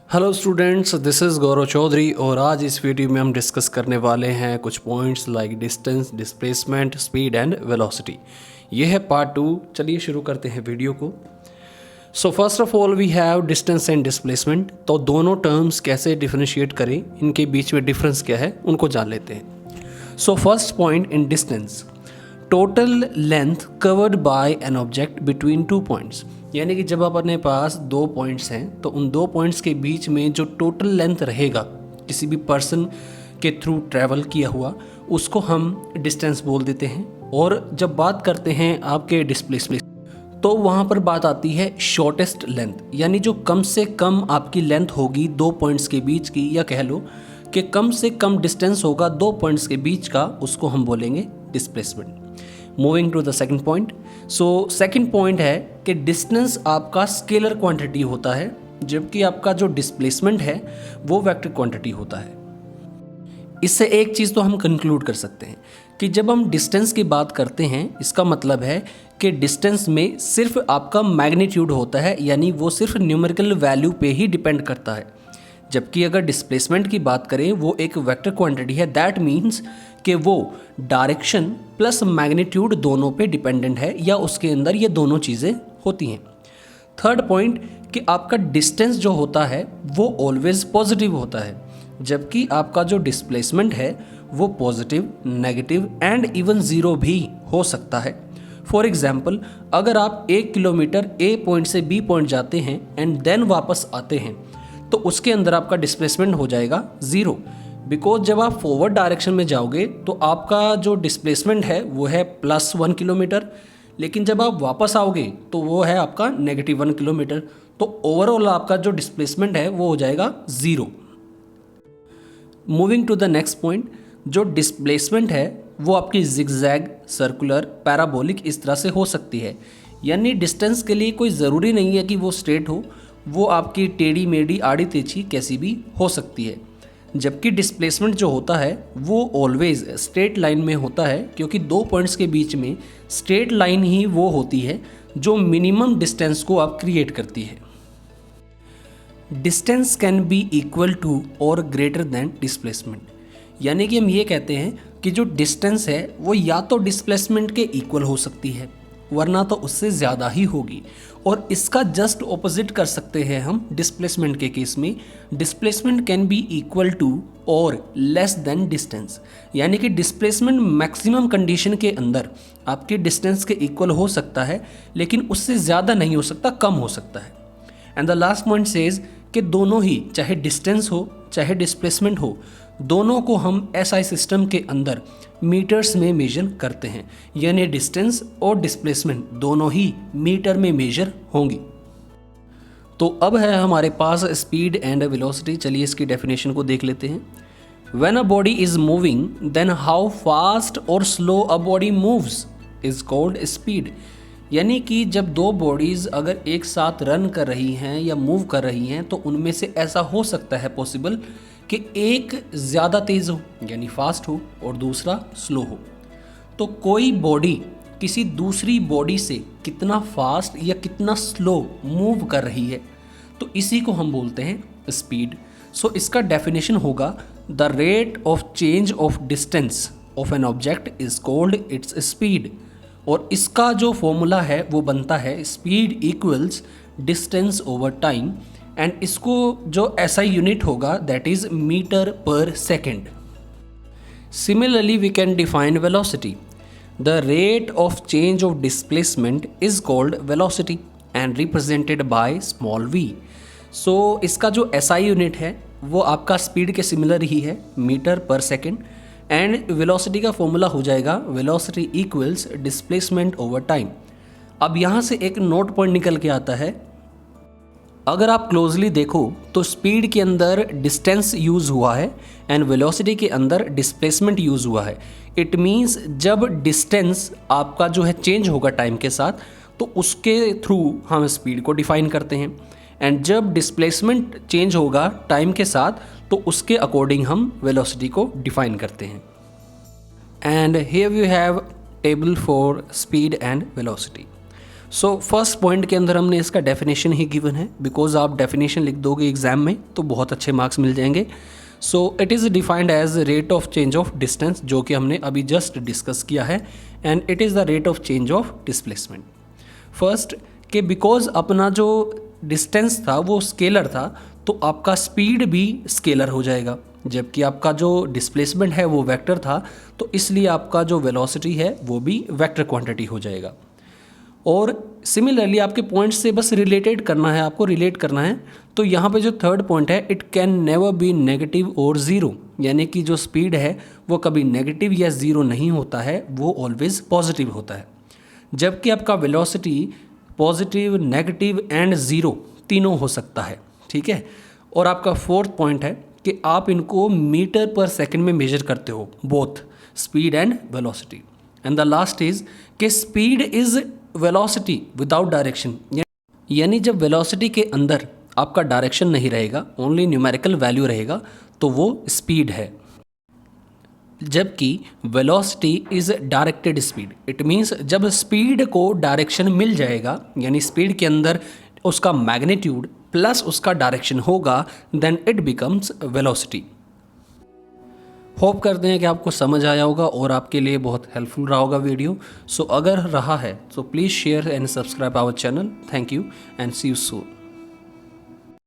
Hello students, this is गौरव चौधरी और आज इस वीडियो में हम डिस्कस करने वाले हैं कुछ points like distance, displacement, speed and velocity. ये है पार्ट 2। चलिए शुरू करते हैं वीडियो को। So first of all we have distance and displacement. तो दोनों टर्म्स कैसे डिफरेंशिएट करें, इनके बीच में डिफरेंस क्या है उनको जान लेते हैं। सो first point in distance, total length covered by an object between two points. यानी कि जब अपने पास दो पॉइंट्स हैं तो उन दो पॉइंट्स के बीच में जो टोटल लेंथ रहेगा किसी भी पर्सन के थ्रू ट्रैवल किया हुआ, उसको हम डिस्टेंस बोल देते हैं। और जब बात करते हैं आपके डिस्प्लेसमेंट, तो वहाँ पर बात आती है शॉर्टेस्ट लेंथ, यानी जो कम से कम आपकी लेंथ होगी दो पॉइंट्स के बीच की, या कह लो कि कम से कम डिस्टेंस होगा दो पॉइंट्स के बीच का, उसको हम बोलेंगे displacement. Moving to the second point. So second point है कि डिस्टेंस आपका स्केलर क्वांटिटी होता है, जबकि आपका जो डिस्प्लेसमेंट है वो वेक्टर क्वांटिटी होता है। इससे एक चीज़ तो हम कंक्लूड कर सकते हैं कि जब हम डिस्टेंस की बात करते हैं, इसका मतलब है कि डिस्टेंस में सिर्फ आपका मैग्नीट्यूड होता है, यानी वो सिर्फ न्यूमेरिकल वैल्यू पे ही डिपेंड करता है। जबकि अगर डिस्प्लेसमेंट की बात करें, वो एक वेक्टर क्वांटिटी है। दैट मीन्स कि वो डायरेक्शन प्लस मैग्नीट्यूड दोनों पे डिपेंडेंट है, या उसके अंदर ये दोनों चीज़ें होती हैं। थर्ड पॉइंट कि आपका डिस्टेंस जो होता है वो ऑलवेज पॉजिटिव होता है, जबकि आपका जो डिस्प्लेसमेंट है वो positive, negative and even zero भी हो सकता है। फॉर एग्जाम्पल, अगर आप 1 किलोमीटर ए पॉइंट से बी पॉइंट जाते हैं एंड देन वापस आते हैं, तो उसके अंदर आपका डिस्प्लेसमेंट हो जाएगा ज़ीरो। बिकॉज जब आप फॉरवर्ड डायरेक्शन में जाओगे तो आपका जो डिस्प्लेसमेंट है वो है +1 किलोमीटर, लेकिन जब आप वापस आओगे तो वो है आपका -1 किलोमीटर। तो ओवरऑल आपका जो डिस्प्लेसमेंट है वो हो जाएगा zero. Moving to the next point, जो डिस्प्लेसमेंट है वो आपकी जिगजैग, सर्कुलर, पैराबोलिक इस तरह से हो सकती है। यानी डिस्टेंस के लिए कोई ज़रूरी नहीं है कि वो स्ट्रेट हो, वो आपकी टेढ़ी मेढ़ी, आड़ी तेढ़ी कैसी भी हो सकती है। जबकि डिस्प्लेसमेंट जो होता है वो ऑलवेज स्ट्रेट लाइन में होता है, क्योंकि दो पॉइंट्स के बीच में स्ट्रेट लाइन ही वो होती है जो मिनिमम डिस्टेंस को आप क्रिएट करती है। Distance can be equal to or greater than displacement. यानी कि हम ये कहते हैं कि जो डिस्टेंस है वो या तो डिस्प्लेसमेंट के इक्वल हो सकती है, वरना तो उससे ज़्यादा ही होगी। और इसका जस्ट ऑपोजिट कर सकते हैं हम डिस्प्लेसमेंट के केस में। Displacement can be equal to or less than distance. यानी कि डिस्प्लेसमेंट मैक्सिमम कंडीशन के अंदर आपके डिस्टेंस के इक्वल हो सकता है, लेकिन उससे ज़्यादा नहीं हो सकता, कम हो सकता है। And the last point says कि दोनों ही, चाहे डिस्टेंस हो चाहे डिस्प्लेसमेंट हो, दोनों को हम एसआई सिस्टम के अंदर मीटर्स में मेजर करते हैं। यानी डिस्टेंस और डिस्प्लेसमेंट दोनों ही मीटर में मेजर होंगी। तो अब है हमारे पास स्पीड एंड वेलोसिटी। चलिए इसकी डेफिनेशन को देख लेते हैं। When a body is moving, then how fast और slow a body moves is called speed. यानी कि जब दो बॉडीज़ अगर एक साथ रन कर रही हैं या मूव कर रही हैं, तो उनमें से ऐसा हो सकता है पॉसिबल कि एक ज़्यादा तेज़ हो यानी फास्ट हो और दूसरा स्लो हो। तो कोई बॉडी किसी दूसरी बॉडी से कितना फास्ट या कितना स्लो मूव कर रही है, तो इसी को हम बोलते हैं स्पीड। सो इसका डेफिनेशन होगा, the rate of change of distance of an object is called its speed. और इसका जो फॉर्मूला है वो बनता है speed equals distance over time, and इसको जो ऐसा यूनिट होगा that is metre per second. Similarly we can define velocity. The rate of change of displacement is called velocity and represented by small v. So इसका जो SI unit है वो आपका speed के सिमिलर ही है, metre per second. And velocity का formula हो जाएगा velocity equals displacement over time. अब यहाँ से एक नोट पॉइंट निकल के आता है। अगर आप क्लोजली देखो तो स्पीड के अंदर डिस्टेंस यूज़ हुआ है एंड वेलोसिटी के अंदर डिस्प्लेसमेंट यूज़ हुआ है। इट मीन्स जब डिस्टेंस आपका जो है चेंज होगा टाइम के साथ, तो उसके थ्रू हम स्पीड को डिफाइन करते हैं। एंड जब डिस्प्लेसमेंट चेंज होगा टाइम के साथ, तो उसके अकॉर्डिंग हम वेलोसिटी को डिफाइन करते हैं। And here we have table for speed and velocity. So first point के अंदर हमने इसका डेफिनेशन ही गिवन है, बिकॉज आप डेफिनेशन लिख दोगे एग्जाम में तो बहुत अच्छे मार्क्स मिल जाएंगे। So it is defined as rate of change of distance, जो कि हमने अभी जस्ट डिस्कस किया है, and it is the rate of change of displacement. First कि बिकॉज अपना जो डिस्टेंस था वो स्केलर था, तो आपका स्पीड भी स्केलर हो जाएगा, जबकि आपका जो डिस्प्लेसमेंट है वो वेक्टर था, तो इसलिए आपका जो वेलोसिटी है वो भी वेक्टर क्वांटिटी हो जाएगा। और सिमिलरली आपके पॉइंट से बस रिलेटेड करना है, आपको रिलेट करना है। तो यहाँ पे जो थर्ड पॉइंट है, it can never be negative और ज़ीरो, यानी कि जो स्पीड है वो कभी नेगेटिव या ज़ीरो नहीं होता है, वो ऑलवेज पॉजिटिव होता है। जबकि आपका velocity positive, negative and zero तीनों हो सकता है, ठीक है। और आपका फोर्थ पॉइंट है कि आप इनको मीटर पर सेकंड में मेजर करते हो, both speed and velocity. And the last is कि speed is velocity without direction, यानी जब वेलोसिटी के अंदर आपका डायरेक्शन नहीं रहेगा, ओनली न्यूमेरिकल वैल्यू रहेगा, तो वो स्पीड है। जबकि velocity is directed speed, it means जब स्पीड को डायरेक्शन मिल जाएगा, यानी स्पीड के अंदर उसका मैग्नीट्यूड प्लस उसका डायरेक्शन होगा, then it becomes velocity. Hope करते हैं कि आपको समझ आया होगा और आपके लिए बहुत हेल्पफुल रहा होगा वीडियो। सो अगर रहा है तो please share and subscribe our channel. Thank you and see you soon.